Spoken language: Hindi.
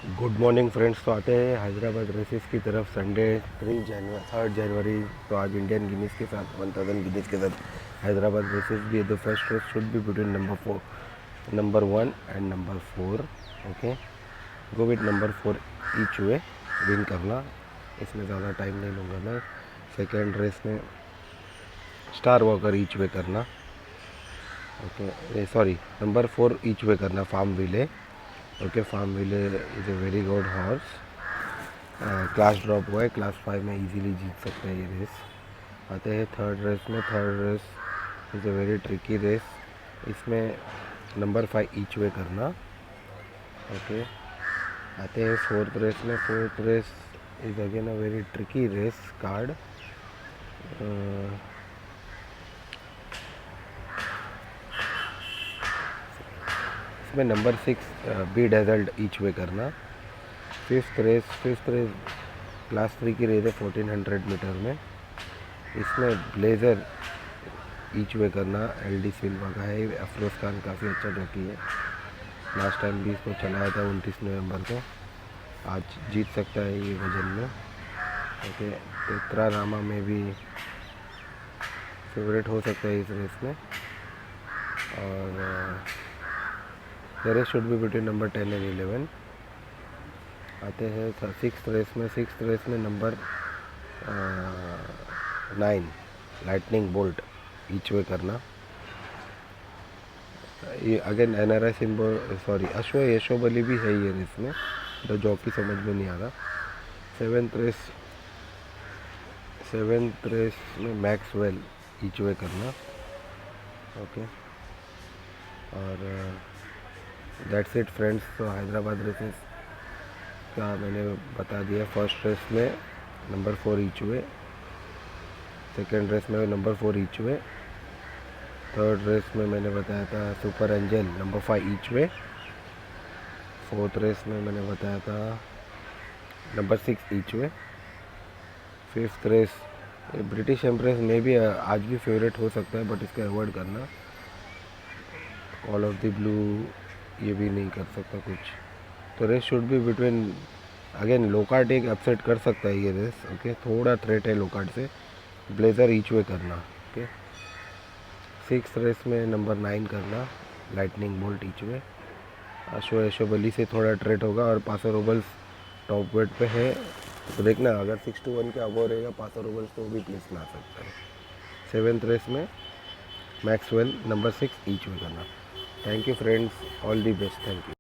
Good morning friends. तो आते हैं हैदराबाद रेसेस की तरफ। संडे 3 जनवरी तो आज इंडियन गिनीज के साथ 1000 गिनीज के साथ हैदराबाद रेसेस भी है। The first race should be between number 1 and number 4। Okay, go with number 4 each way win करना। इसमें ज़्यादा टाइम नहीं लूँगा मैं। सेकेंड रेस में स्टार वॉकर ईच वे करना। Okay, sorry, number 4 each way करना। Farmville. Okay, Farmville is a very good horse. Class drop हुआ है, क्लास 5 में इजीली जीत सकते हैं ये रेस। आते हैं थर्ड रेस में। Third race is a very tricky race. इसमें नंबर 5 ईच वे करना। ओके, आते हैं फोर्थ रेस में। Fourth race is again a very tricky race card. इसमें number 6 bedazzled each way करना। फिफ्थ रेस क्लास 3 की रेस है 1400 मीटर में। इसमें ब्लेज़र ईच वे करना। एलडी सिल्वा का है। अफरोज़ खान काफ़ी अच्छा जॉकी है। लास्ट टाइम भी इसको चलाया था 29 नवंबर को। आज जीत सकता है ये वजन में। ओके, पेत्रा रामा में भी फेवरेट हो सकता है इस रेस में। और the race should be between number 10 and 11। आते हैं सिक्स रेस में number 9 lightning bolt each way करना। ये अगेन एनआरआई सिंबल, सॉरी, अश्व यशोबली भी है ये रेस में। तो जॉकी समझ में नहीं आ रहा। सेवेंथ रेस में मैक्सवेल ईच वे करना। ओके, और दैट्स इट फ्रेंड्स। तो हैदराबाद रेसेस का मैंने बता दिया। फर्स्ट रेस में नंबर 4 ईच वे। सेकेंड रेस में नंबर 4 ईच वे। थर्ड रेस में मैंने बताया था सुपर एंजल नंबर 5 ईच वे। फोर्थ रेस में मैंने बताया था नंबर 6 ईच वे। फिफ्थ रेस ब्रिटिश एम्प्रेस में भी आज भी फेवरेट हो सकता है, बट इसका अवॉइड करना। ऑल ऑफ द ब्लू ये भी नहीं कर सकता कुछ। तो race should be between, again Lockhart एक अपसेट कर सकता है ये रेस। ओके, थोड़ा थ्रेट है लोकार्ट से। ब्लेजर ईच वे करना। ओके, सिक्स रेस में नंबर 9 करना, लाइटनिंग बोल्ट ईच वे। अशोबली से थोड़ा ट्रेट होगा और पासर ओबल्स टॉप वेट पे है। तो देखना, अगर 6 to 1 के अबव रहेगा पासर ओबल्स तो वो भी प्लेस में आ सकता है। सेवेंथ रेस में मैक्सवेल नंबर 6 ईच वे करना। Thank you friends, all the best. Thank you.